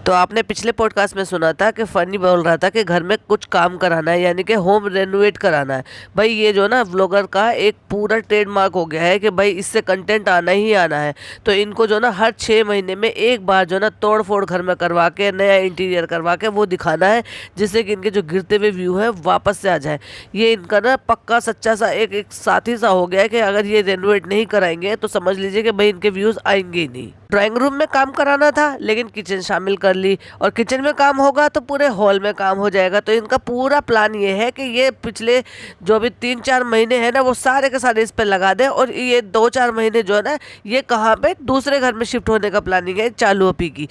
तो आपने पिछले पॉडकास्ट में सुना था कि फनी बोल रहा था कि घर में कुछ काम कराना है, यानी कि होम रेनोवेट कराना है। भाई ये जो ना व्लॉगर का एक पूरा ट्रेडमार्क हो गया है कि भाई इससे कंटेंट आना ही आना है। तो इनको जो ना हर 6 महीने में एक बार जो ना तोड़ फोड़ घर में करवा के नया इंटीरियर करवा के वो दिखाना है, जिससे कि इनके जो गिरते हुए व्यू है वापस से आ जाए। ये इनका ना पक्का सच्चा सा एक साथी सा हो गया है कि अगर ये रेनोवेट नहीं कराएंगे तो समझ लीजिए कि भाई इनके व्यूज आएंगे ही नहीं। ड्राइंग रूम में काम कराना था लेकिन किचन शामिल कर ली, और किचन में काम होगा तो पूरे हॉल में काम हो जाएगा। तो इनका पूरा प्लान ये है कि ये पिछले जो भी 3-4 महीने हैं ना वो सारे के सारे इस पे लगा दे, और ये 2-4 महीने जो है ना ये कहाँ पे दूसरे घर में शिफ्ट होने का प्लानिंग है। चालू अपी की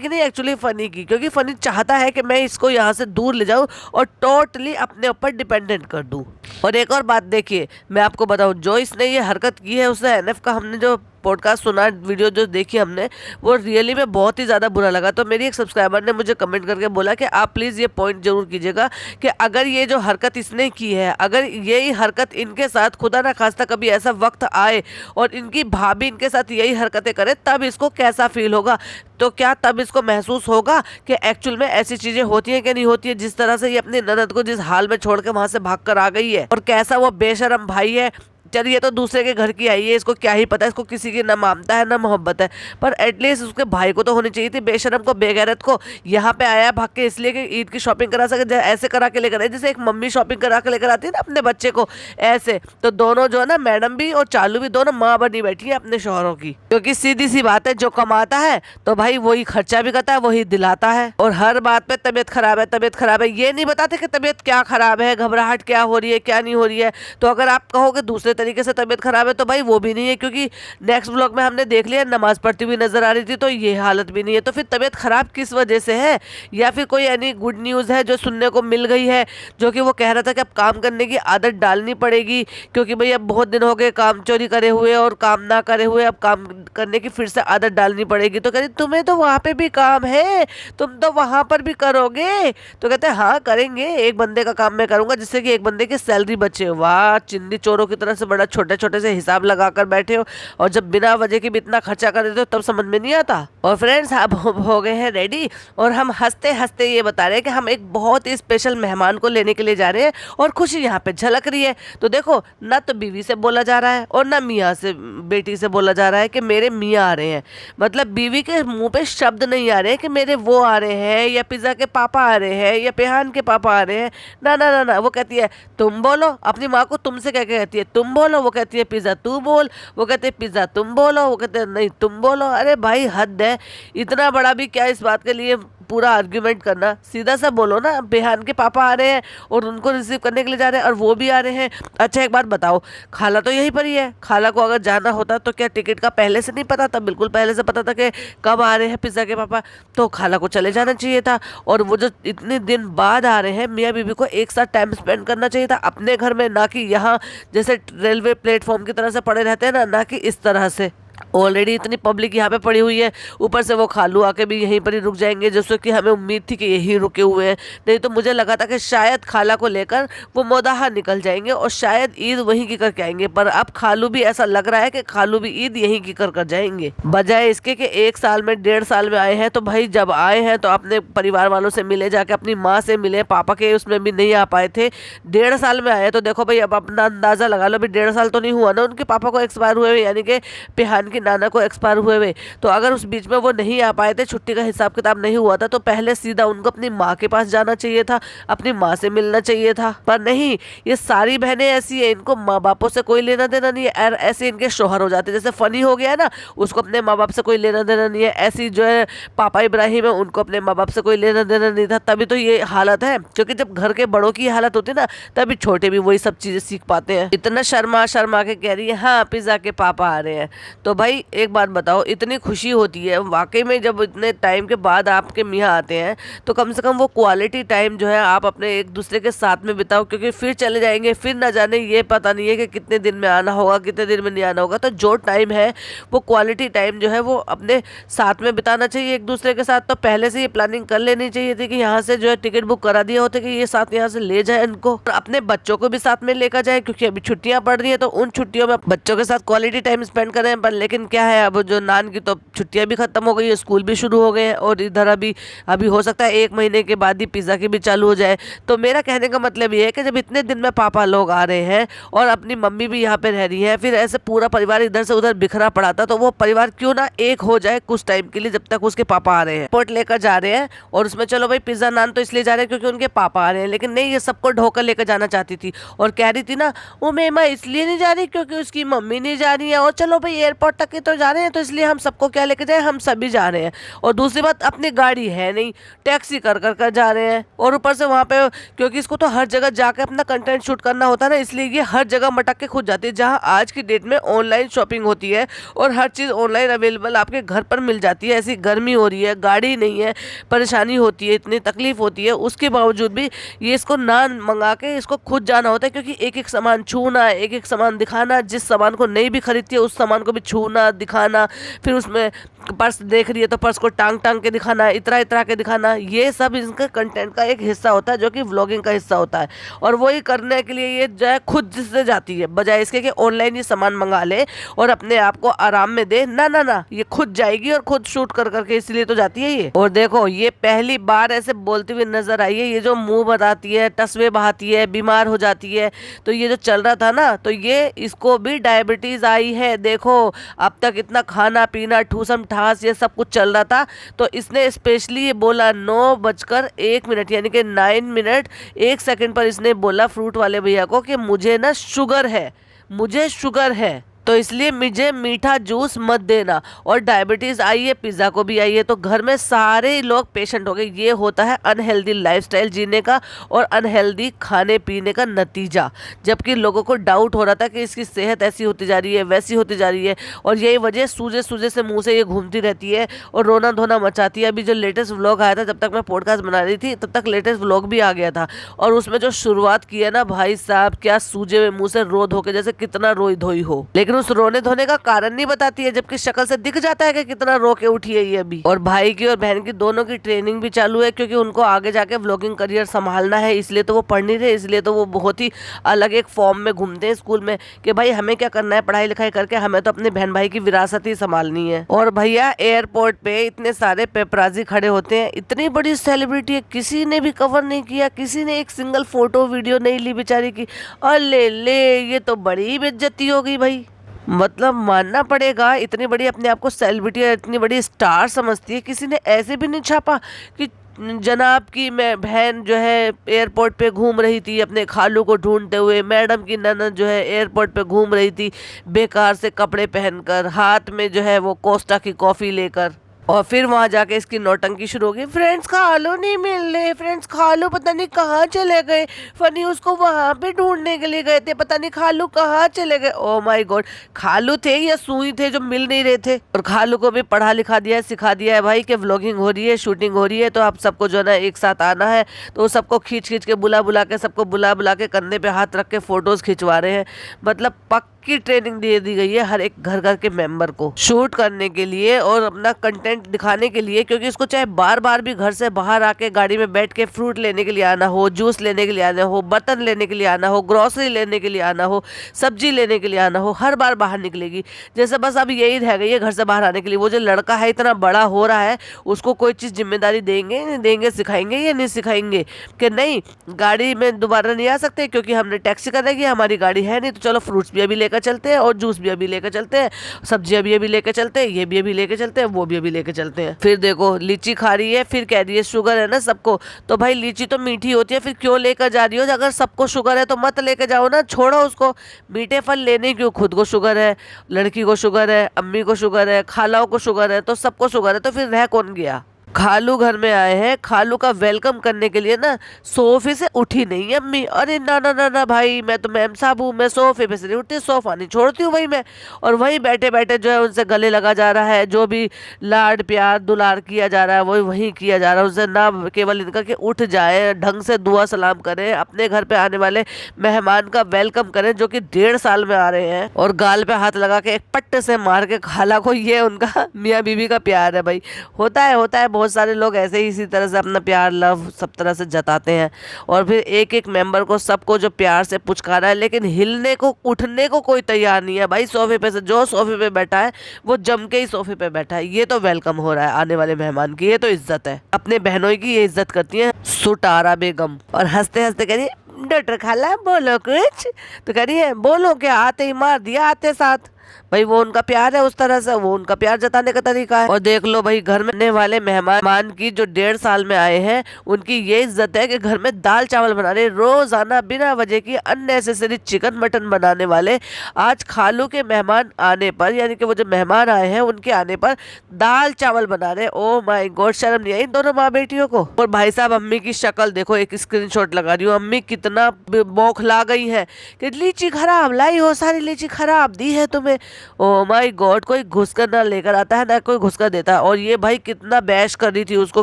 नहीं, एक्चुअली फनी की, क्योंकि फनी चाहता है कि मैं इसको यहाँ से दूर ले जाऊँ और टोटली अपने ऊपर डिपेंडेंट कर दूँ। और एक और बात देखिए, मैं आपको बताऊं, जो इसने ये हरकत की है उसने एनएफ का हमने जो पॉडकास्ट सुना, वीडियो जो देखी हमने, वो रियली में बहुत ही ज़्यादा बुरा लगा। तो मेरी एक सब्सक्राइबर ने मुझे कमेंट करके बोला कि आप प्लीज़ ये पॉइंट जरूर कीजिएगा कि अगर ये जो हरकत इसने की है, अगर यही हरकत इनके साथ खुदा ना खास्ता कभी ऐसा वक्त आए और इनकी भाभी इनके साथ यही हरकतें करे, तब इसको कैसा फील होगा। तो क्या तब इसको महसूस होगा कि एक्चुअल में ऐसी चीज़ें होती हैं कि नहीं होती है, जिस तरह से ये अपनी ननद को जिस हाल में छोड़ के वहाँ से भाग कर आ गई है, और कैसा वो बेशरम भाई है। चलिए ये तो दूसरे के घर की आई है, इसको क्या ही पता है, इसको किसी की ना ममता है ना मोहब्बत है, पर एटलीस्ट उसके भाई को तो होनी चाहिए थी। बेशरम को, बेगैरत को यहाँ पे आया भाग के इसलिए कि ईद की शॉपिंग करा सके, ऐसे करा के लेकर आए जैसे एक मम्मी शॉपिंग करा के लेकर आती है ना अपने बच्चे को, ऐसे। तो दोनों जो है ना, मैडम भी और चालू भी, दोनों माँ बनी बैठी है अपने शौहरों की, क्योंकि सीधी सी बात है, जो कमाता है तो भाई वही खर्चा भी करता है, वही दिलाता है। और हर बात पे तबीयत खराब है, तबीयत खराब है, ये नहीं बताते कि तबीयत क्या खराब है, घबराहट क्या हो रही है, क्या नहीं हो रही है। तो अगर आप कहोगे दूसरे तरीके से तबीयत खराब है, तो भाई वो भी नहीं है, क्योंकि नेक्स्ट ब्लॉग में हमने देख लिया नमाज पढ़ती हुई नजर आ रही थी, तो ये हालत भी नहीं है। तो फिर तबीयत खराब किस वजह से है, या फिर कोई यानी गुड न्यूज़ है जो सुनने को मिल गई है, जो कि वो कह रहा था कि अब काम करने की आदत डालनी पड़ेगी, क्योंकि भाई अब बहुत दिन हो गए काम चोरी करे हुए और काम ना करे हुए, अब काम करने की फिर से आदत डालनी पड़ेगी। तो कहते तुम्हें तो वहाँ पे भी काम है, तुम तो वहाँ पर भी करोगे। तो कहते हैं हाँ करेंगे, एक बंदे का काम मैं करूंगा जिससे कि एक बंदे की सैलरी बचे। वाह, चिंदी चोरों की तरह से बड़ा छोटे छोटे से हिसाब लगाकर बैठे हो, और जब बिना वजह के भी इतना खर्चा कर देते हो तब समझ में नहीं आता। और फ्रेंड्स, अब हो गए हैं रेडी, और हम हंसते हंसते ये बता रहे हैं कि हम एक बहुत ही स्पेशल मेहमान को लेने के लिए जा रहे हैं, और खुशी यहाँ पे झलक रही है। तो देखो, ना तो बीवी से बोला जा रहा है और ना मियाँ से, बेटी से बोला जा रहा है कि मेरे मियाँ आ रहे हैं। मतलब बीवी के मुंह पे शब्द नहीं आ रहे हैं कि मेरे वो आ रहे हैं, या पिज़्ज़ा के पापा आ रहे हैं, या पेहान के पापा आ रहे हैं। ना ना ना ना, वो कहती है तुम बोलो। अपनी माँ को तुमसे क्या कहती है, तुम बोलो। वो कहती है पिज़्ज़ा तू बोल। वो कहते हैं पिज़्ज़ा तुम बोलो। वो कहते हैं नहीं तुम बोलो। अरे भाई हद है, इतना बड़ा भी क्या इस बात के लिए पूरा आर्ग्यूमेंट करना। सीधा सा बोलो ना, बेहान के पापा आ रहे हैं और उनको रिसीव करने के लिए जा रहे हैं, और वो भी आ रहे हैं। अच्छा एक बात बताओ, खाला तो यहीं पर ही है, खाला को अगर जाना होता तो क्या टिकट का पहले से नहीं पता था? बिल्कुल पहले से पता था कि कब आ रहे हैं पिज़्ज़ा के पापा, तो खाला को चले जाना चाहिए था। और वो जो इतने दिन बाद आ रहे हैं, मियाँ बीबी को एक साथ टाइम स्पेंड करना चाहिए था अपने घर में, ना कि यहाँ जैसे रेलवे प्लेटफॉर्म की तरह से पड़े रहते हैं ना कि इस तरह से। ऑलरेडी इतनी पब्लिक यहाँ पे पड़ी हुई है, ऊपर से वो खालू आके भी यहीं पर ही रुक जाएंगे, जैसे कि हमें उम्मीद थी कि यहीं रुके हुए हैं। नहीं तो मुझे लगा था कि शायद खाला को लेकर वो मोदाहा निकल जाएंगे और शायद ईद वहीं की करके आएंगे, पर अब खालू भी ऐसा लग रहा है कि खालू भी ईद यहीं की कर जाएंगे, बजाय इसके कि 1 साल में 1.5 साल में आए हैं। तो भाई जब आए हैं तो अपने परिवार वालों से मिले, जाके अपनी माँ से मिले, पापा के उसमें भी नहीं आ पाए थे। 1.5 साल में आए, तो देखो भाई अब अपना अंदाजा लगा लो, भी 1.5 साल तो नहीं हुआ ना उनके पापा को एक्सपायर हुए हुए, यानी कि पेहान की नाना को एक्सपायर हुए हुए। तो अगर उस बीच में वो नहीं आ पाए थे, छुट्टी का हिसाब किताब नहीं हुआ था, तो पहले सीधा उनको अपनी माँ के पास जाना चाहिए था, अपनी माँ से मिलना चाहिए था। पर नहीं, ये सारी बहनें ऐसी है, इनको माँ बापों से कोई लेना देना नहीं है। ऐसे इनके शोहर हो जाते, जैसे फनी हो गया है ना, उसको अपने माँ बाप से कोई लेना देना नहीं है। ऐसी जो है पापा इब्राहिम है, उनको अपने माँ बाप से कोई लेना देना नहीं था, तभी तो ये हालत है। क्योंकि जब घर के बड़ों की हालत होती है ना, तभी छोटे भी वही सब चीजें सीख पाते हैं। इतना शर्मा शर्मा के कह रही है हाँ पिज़्ज़ा के पापा आ रहे हैं। तो भाई एक बात बताओ, इतनी खुशी होती है वाकई में जब इतने टाइम के बाद आपके मियाँ आते हैं, तो कम से कम वो क्वालिटी टाइम जो है आप अपने एक दूसरे के साथ में बिताओ, क्योंकि फिर चले जाएंगे, फिर ना जाने ये पता नहीं है कि कितने दिन में आना होगा, कितने दिन में नहीं आना होगा। तो जो टाइम है वो क्वालिटी टाइम जो है वो अपने साथ में बिताना चाहिए एक दूसरे के साथ। तो पहले से ये प्लानिंग कर लेनी चाहिए थी कि यहाँ से जो है टिकट बुक करा दिए होते कि ये साथ यहाँ से ले जाए इनको, और अपने बच्चों को भी साथ में लेकर जाए, क्योंकि अभी छुट्टियां पड़ रही है, तो उन छुट्टियों में बच्चों के साथ क्वालिटी टाइम स्पेंड करें। पर लेकिन क्या है, अब जो नान की तो छुट्टियां भी खत्म हो गई है, स्कूल भी शुरू हो गए हैं, और इधर अभी अभी हो सकता है 1 महीने के बाद ही पिज़्ज़ा की भी चालू हो जाए। तो मेरा कहने का मतलब ये है कि जब इतने दिन में पापा लोग आ रहे हैं और अपनी मम्मी भी यहाँ पे रह रही है, फिर ऐसे पूरा परिवार इधर से उधर बिखरा पड़ा था, तो वो परिवार क्यों ना एक हो जाए कुछ टाइम के लिए, जब तक उसके पापा आ रहे हैं। पोर्ट लेकर जा रहे हैं, और उसमें चलो भाई पिज़्ज़ा नान तो इसलिए जा रहे हैं क्योंकि उनके पापा आ रहे हैं, लेकिन नहीं, ये सबको ढोकर लेकर जाना चाहती थी और कह रही थी ना, वो मेमा इसलिए नहीं जा रही क्योंकि उसकी मम्मी नहीं जा रही है, और चलो भाई एयरपोर्ट तक ही तो जा रहे हैं तो इसलिए हम सबको क्या लेके जाए, हम सभी जा रहे हैं। और दूसरी बात, अपनी गाड़ी है नहीं, टैक्सी कर कर कर जा रहे हैं, और ऊपर से वहाँ पे क्योंकि इसको तो हर जगह जाकर अपना कंटेंट शूट करना होता है ना, इसलिए ये हर जगह मटक के खुद जाती है। जहाँ आज की डेट में ऑनलाइन शॉपिंग होती है और हर चीज़ ऑनलाइन अवेलेबल आपके घर पर मिल जाती है, ऐसी गर्मी हो रही है, गाड़ी नहीं है, परेशानी होती है, इतनी तकलीफ होती है, उसके बावजूद भी ये इसको ना मंगा के इसको खुद जाना होता है, क्योंकि एक एक सामान छूना, एक एक सामान दिखाना, जिस सामान को नहीं भी खरीदती है उस सामान को भी छूना दिखाना, फिर उसमें पर्स देख रही है तो पर्स को टांग टांग के दिखाना, इतरा इतरा के दिखाना, ये सब इनका कंटेंट का एक हिस्सा होता है जो कि व्लॉगिंग का हिस्सा होता है। और वही करने के लिए ये जो है खुद से जाती है, बजाय इसके कि ऑनलाइन ये सामान मंगा ले और अपने आप को आराम में दे। ना ना ना, ये खुद जाएगी और खुद शूट कर करके, इसलिए तो जाती है ये। और देखो, ये पहली बार ऐसे बोलती हुई नजर आई है, ये जो मुंह बताती है, तस्वे बहाती है, बीमार हो जाती है, तो ये जो चल रहा था ना, तो ये इसको भी डायबिटीज आई है। देखो, अब तक इतना खाना पीना ठूसम ठास ये सब कुछ चल रहा था, तो इसने स्पेशली ये बोला 9:01 यानी कि 9 मिनट 1 सेकंड पर इसने बोला फ्रूट वाले भैया को कि मुझे ना शुगर है, मुझे शुगर है, तो इसलिए मुझे मीठा जूस मत देना। और डायबिटीज़ आई है, पिज़्ज़ा को भी आई है, तो घर में सारे लोग पेशेंट हो गए। ये होता है अनहेल्दी लाइफस्टाइल जीने का और अनहेल्दी खाने पीने का नतीजा। जबकि लोगों को डाउट हो रहा था कि इसकी सेहत ऐसी होती जा रही है, वैसी होती जा रही है, और यही वजह सूजे सूजे से मुंह से ये घूमती रहती है और रोना धोना मचाती है। अभी जो लेटेस्ट व्लॉग आया था, जब तक मैं पॉडकास्ट बना रही थी तब तक लेटेस्ट व्लॉग भी आ गया था, और उसमें जो शुरुआत की है ना भाई साहब, क्या सूजे हुए मुंह से रो धो के जैसे कितना रोई धोई हो, लेकिन उस रोने धोने का कारण नहीं बताती है, जबकि शक्ल से दिख जाता है कि कितना रो के उठी है ये अभी। और भाई की और बहन की दोनों की ट्रेनिंग भी चालू है, क्योंकि उनको आगे जाके व्लॉगिंग करियर संभालना है, इसलिए तो वो पढ़ नहीं रहे, इसलिए तो वो बहुत ही अलग एक फॉर्म में घूमते हैं स्कूल में कि भाई हमें क्या करना है पढ़ाई लिखाई करके, हमें तो अपने बहन भाई की विरासत ही संभालनी है। और भैया एयरपोर्ट पे इतने सारे पेपराजी खड़े होते हैं, इतनी बड़ी सेलिब्रिटी है, किसी ने भी कवर नहीं किया, किसी ने एक सिंगल फोटो वीडियो नहीं ली बेचारी की। अरे ले, ये तो बड़ी बेइज्जती हो गई भाई। मतलब मानना पड़ेगा, इतनी बड़ी अपने आप को सेलिब्रिटी और इतनी बड़ी स्टार समझती है, किसी ने ऐसे भी नहीं छापा कि जनाब की मैं बहन जो है एयरपोर्ट पे घूम रही थी अपने खालू को ढूंढते हुए, मैडम की ननद जो है एयरपोर्ट पे घूम रही थी बेकार से कपड़े पहनकर, हाथ में जो है वो कोस्टा की कॉफ़ी लेकर, और फिर वहां जाके इसकी नौटंकी शुरू हो गई। फ्रेंड्स खालू नहीं मिल रहे, फ्रेंड्स खालू पता नहीं कहाँ चले गए, फनी उसको वहां पे ढूंढने के लिए गए थे, पता नहीं खालू कहाँ चले गए। ओ माय गॉड, खालू थे या सुई थे जो मिल नहीं रहे थे। और खालू को भी पढ़ा लिखा दिया है, सिखा दिया है भाई कि व्लॉगिंग हो रही है, शूटिंग हो रही है, तो आप सबको जो है ना एक साथ आना है। तो सबको खींच खींच के बुला बुला के, सबको बुला बुला के कंधे पे हाथ रख के फोटोज खिंचवा रहे हैं। मतलब की ट्रेनिंग दे दी गई है हर एक घर घर के मेंबर को शूट करने के लिए और अपना कंटेंट दिखाने के लिए, क्योंकि इसको चाहे बार बार भी घर से बाहर आके गाड़ी में बैठ के फ्रूट लेने के लिए आना हो, जूस लेने के लिए आना हो, बर्तन लेने के लिए आना हो, ग्रोसरी लेने के लिए आना हो, सब्जी लेने के लिए आना हो, हर बार बाहर निकलेगी। जैसे बस अब यही रह गई है घर से बाहर आने के लिए। वो जो लड़का है इतना बड़ा हो रहा है, उसको कोई चीज़ जिम्मेदारी देंगे नहीं देंगे, सिखाएंगे या नहीं सिखाएंगे कि नहीं गाड़ी में दोबारा नहीं आ सकते क्योंकि हमने टैक्सी कर रखी है, हमारी गाड़ी है नहीं, तो चलो फ्रूट्स भी अभी लेकर चलते हैं और जूस भी अभी लेकर चलते हैं, सब्जियां भी अभी लेकर चलते हैं, ये भी अभी लेकर चलते हैं, वो भी अभी लेकर चलते हैं। फिर देखो लीची खा रही है, फिर कह रही है शुगर है ना सबको, तो भाई लीची तो मीठी होती है, फिर क्यों लेकर जा रही हो? अगर सबको शुगर है तो मत लेकर जाओ ना, छोड़ो उसको। मीठे फल लेने क्यों? खुद को शुगर है, लड़की को शुगर है, अम्मी को शुगर है, खालाओं को शुगर है, तो सबको शुगर है, तो फिर रह कौन गया? खालू घर में आए हैं, खालू का वेलकम करने के लिए ना सोफे से उठी नहीं अम्मी। अरे ना ना ना ना भाई, मैं तो मैम साहब हूँ, मैं सोफे पे से नहीं उठती, सोफा नहीं छोड़ती हूँ भाई मैं। और वहीं बैठे बैठे जो है उनसे गले लगा जा रहा है, जो भी लाड प्यार दुलार किया जा रहा है वही वहीं किया जा रहा है उनसे। ना केवल इनका कि उठ जाए, ढंग से दुआ सलाम करें, अपने घर पे आने वाले मेहमान का वेलकम करें जो कि 1.5 साल में आ रहे हैं, और गाल पे हाथ लगा के एक पट्टे से मार के खाला को, ये उनका मियाँ बीवी का प्यार है भाई। होता है बहुत बहुत सारे लोग ऐसे ही इसी तरह से अपना प्यार लव सब तरह से जताते हैं और फिर एक एक मेंबर को सबको जो प्यार से पुचकारा है, लेकिन हिलने को उठने को कोई तैयार नहीं है भाई। सोफे पे से जो सोफे पे बैठा है वो जम के ही सोफे पे बैठा है। ये तो वेलकम हो रहा है आने वाले मेहमान की, ये तो इज्जत है। अपने बहनों की ये इज्जत करती है सुटारा बेगम। और हंसते हंसते कह रही डॉक्टर खाला बोलो कुछ, तो कह रही है बोलो क्या, आते ही मार दिया आते साथ। भाई वो उनका प्यार है, उस तरह से वो उनका प्यार जताने का तरीका है। और देख लो भाई घर में आने वाले मेहमान की जो 1.5 साल में आए हैं उनकी ये इज्जत है कि घर में दाल चावल बना रहे रोजाना बिना वजह की अननेसेसरी चिकन मटन बनाने वाले आज खालू के मेहमान आने पर, यानी कि वो जो मेहमान आए हैं उनके आने पर दाल चावल बना रहे। ओ माय गॉड, शर्म नहीं आई इन दोनों माँ बेटियों को। और भाई साहब अम्मी की शक्ल देखो, एक स्क्रीनशॉट लगा रही हूँ, अम्मी कितना बौखला गई है कि लीची खराब लाई हो, सारी लीची खराब दी है तुम्हें। ओ माय गॉड, कोई घुसकर ना लेकर आता है ना कोई घुसकर देता है। और ये भाई कितना बैश कर रही थी उसको,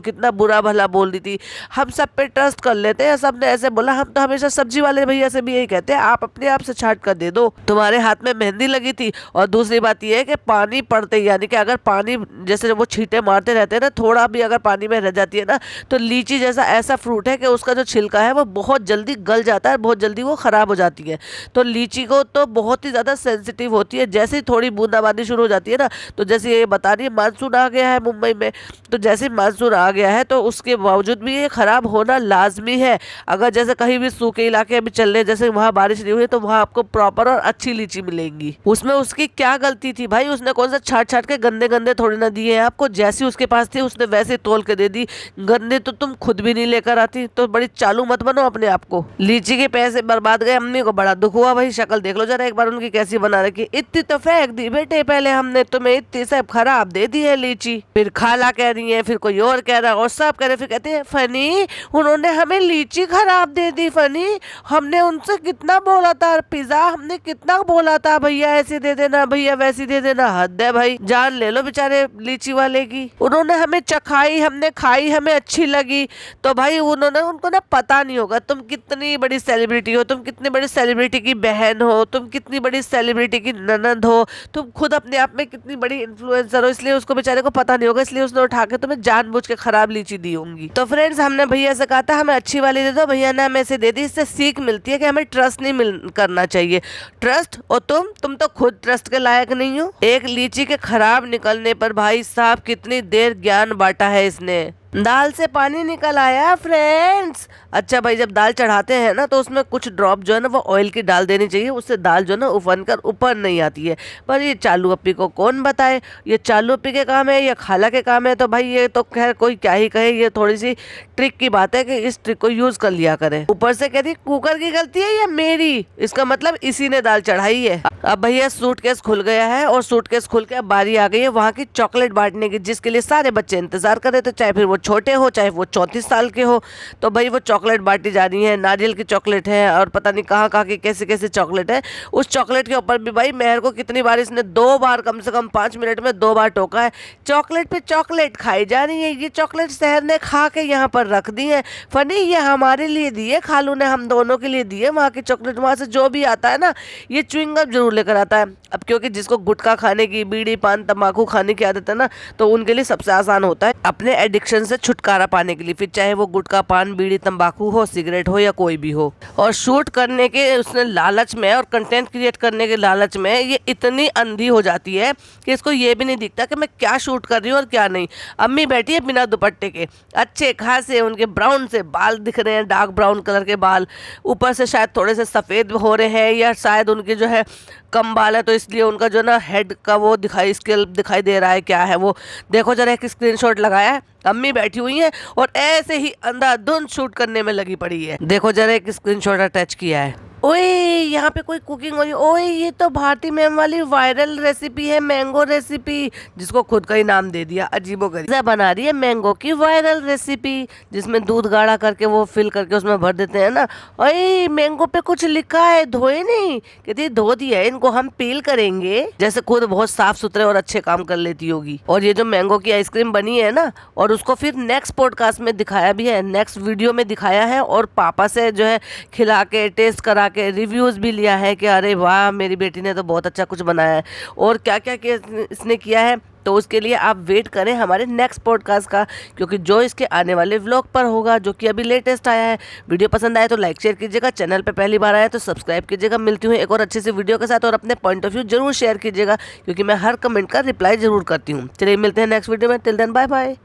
कितना बुरा भला बोल रही थी। हम सब पे ट्रस्ट कर लेते हैं, सबने ऐसे बोला। हम तो हमेशा सब्जी वाले भैया से भी यही कहते हैं, आप अपने आप से छाट कर दे दो, तुम्हारे हाथ में मेहंदी लगी थी। और दूसरी बात ये है कि पानी पड़ते ही, यानी कि अगर पानी जैसे वो छींटे मारते रहते हैं ना, थोड़ा भी अगर पानी में रह जाती है ना, तो लीची जैसा ऐसा फ्रूट है कि उसका जो छिलका है वो बहुत जल्दी गल जाता है, बहुत जल्दी वो खराब हो जाती है। तो लीची को तो बहुत ही ज्यादा सेंसिटिव होती है। जैसे थोड़ी बूंदाबांदी शुरू हो जाती है ना, तो जैसे ये बता रही है मानसून आ गया है मुंबई में, तो जैसे मानसून आ गया है तो उसके बावजूद भी ये खराब होना लाजमी है। अगर जैसे कहीं भी सूखे इलाके अभी चल रहे, जैसे वहाँ बारिश नहीं हुई, तो वहाँ आपको प्रॉपर और अच्छी लीची मिलेंगी। उसमें उसकी क्या गलती थी भाई, उसने कौन सा छाट छाट के गंदे गंदे थोड़ी ना दिए हैं आपको, जैसी उसके पास थी उसने वैसे तोल के दे दी। गंदे तो तुम खुद भी नहीं लेकर आती, तो बड़ी चालू मत बनो अपने आप को। लीची के पैसे बर्बाद गए, अम्मी को बड़ा दुख हुआ भाई। शक्ल देख लो जरा एक बार उनकी कैसी बना रखी, इतनी तो फेंक दी बेटे पहले हमने तुम्हें, इतनी सब खराब दे दी है लीची। फिर खाला कह रही है, फिर कोई और कह रहा है, और सब कह रहे, फिर कहते हैं फनी उन्होंने हमें लीची खराब दे दी। फनी हमने उनसे कितना बोला था, पिज्जा हमने कितना बोला था, भैया ऐसे दे देना भैया वैसी दे देना। हद है भाई, जान ले लो बेचारे लीची वाले की। उन्होंने हमें चखाई, हमने खाई, हमें अच्छी लगी। तो भाई उन्होंने उनको ना पता नहीं होगा तुम कितनी बड़ी सेलिब्रिटी हो, तुम कितनी बड़ी सेलिब्रिटी की बहन हो, तुम कितनी बड़ी सेलिब्रिटी की ननद हो, तुम खुद अपने आप में कितनी बड़ी इन्फ्लुएंसर हो। इसलिए उसको बेचारे को पता नहीं होगा, इसलिए उसने उठा के तुम्हें जानबूझ के खराब लीची दी होंगी। तो फ्रेंड्स हमने भैया से कहा था हमें अच्छी वाली दे दो, भैया ने हमें ऐसे दे दी। इससे सीख मिलती है कि हमें ट्रस्ट नहीं करना चाहिए। ट्रस्ट, और तुम तो खुद ट्रस्ट के लायक नहीं हो। एक लीची के खराब निकलने पर भाई साहब कितनी देर ज्ञान बांटा है इसने। दाल से पानी निकल आया फ्रेंड्स। अच्छा भाई, जब दाल चढ़ाते हैं ना तो उसमें कुछ ड्रॉप जो है ना वो ऑयल की डाल देनी चाहिए, उससे दाल जो है ना उफन कर ऊपर नहीं आती है। पर ये चालू अप्पी को कौन बताए, ये चालू अप्पी के काम है या खाला के काम है। तो भाई ये तो खैर कोई क्या ही कहे, ये थोड़ी सी ट्रिक की बात है कि इस ट्रिक को यूज कर लिया करें। ऊपर से कहती कुकर की गलती है या मेरी, इसका मतलब इसी ने दाल चढ़ाई है। अब भैया सूटकेस खुल गया है और सूटकेस खुल के अब बारी आ गई है वहाँ की चॉकलेट बांटने की, जिसके लिए सारे बच्चे इंतजार कर रहे थे, चाहे फिर वो छोटे हो चाहे वो 34 साल के हो। तो भाई वो चॉकलेट बांटी जा रही है, नारियल की चॉकलेट है और पता नहीं कहाँ कहाँ की कैसे कैसे चॉकलेट है। उस चॉकलेट के ऊपर भी भाई मेहर को कितनी बार इसने 2 बार, कम से कम 5 मिनट में 2 बार टोका है। चॉकलेट पे चॉकलेट खाई जा रही है। ये चॉकलेट शहर ने खा के यहाँ पर रख दी है। फनी ये हमारे लिए दिए, खालू ने हम दोनों के लिए दिए। वहाँ की चॉकलेट, वहाँ से जो भी आता है ना ये च्युइंगम जरूर लेकर आता है। अब क्योंकि जिसको गुटखा खाने की, बीड़ी पान तंबाकू खाने की आदत है ना, तो उनके लिए सबसे आसान होता है अपने एडिक्शन से छुटकारा पाने के लिए, फिर चाहे वो गुटखा पान बीड़ी तंबाकू हो, सिगरेट हो या कोई भी हो। और शूट करने के उसने लालच में और कंटेंट क्रिएट करने के लालच में ये इतनी अंधी हो जाती है कि इसको ये भी नहीं दिखता कि मैं क्या शूट कर रही हूँ और क्या नहीं। अम्मी बैठी है बिना दुपट्टे के, अच्छे खासे उनके ब्राउन से बाल दिख रहे हैं, डार्क ब्राउन कलर के बाल, ऊपर से शायद थोड़े से सफ़ेद हो रहे हैं या शायद उनके जो है कम बाल है, तो इसलिए उनका जो ना हेड का वो स्केल दिखाई दे रहा है। क्या है वो देखो जरा, एक स्क्रीनशॉट लगाया है, अम्मी बैठी हुई हैं और ऐसे ही अंधाधुंध शूट करने में लगी पड़ी है। देखो जरा एक स्क्रीनशॉट अटैच किया है। ओए यहाँ पे कोई कुकिंग हो रही है। ओए ये तो भारती मैम वाली वायरल रेसिपी है, मैंगो रेसिपी, जिसको खुद का ही नाम दे दिया, अजीबोगरीब। बना रही है मैंगो की वायरल रेसिपी, जिसमें दूध गाढ़ा करके वो फिल करके उसमें भर देते हैं ना। ओए मैंगो पे कुछ लिखा है, धोए नहीं, कहती धो दिया है, इनको हम पील करेंगे। जैसे खुद बहुत साफ सुथरे और अच्छे काम कर लेती होगी। और ये जो मैंगो की आइसक्रीम बनी है ना, और उसको फिर नेक्स्ट पॉडकास्ट में दिखाया भी है, नेक्स्ट वीडियो में दिखाया है, और पापा से जो है खिला के टेस्ट करा के रिव्यूज़ भी लिया है कि अरे वाह मेरी बेटी ने तो बहुत अच्छा कुछ बनाया है, और क्या क्या इसने किया है। तो उसके लिए आप वेट करें हमारे नेक्स्ट पॉडकास्ट का, क्योंकि जो इसके आने वाले व्लॉग पर होगा, जो कि अभी लेटेस्ट आया है। वीडियो पसंद आए तो लाइक शेयर कीजिएगा, चैनल पे पहली बार आया तो सब्सक्राइब कीजिएगा। मिलती हूँ एक और अच्छी सी वीडियो के साथ, और अपने पॉइंट ऑफ व्यू जरूर शेयर कीजिएगा, क्योंकि मैं हर कमेंट का रिप्लाई जरूर करती हूँ। चलिए मिलते हैं नेक्स्ट वीडियो में, टिल देन बाय बाय।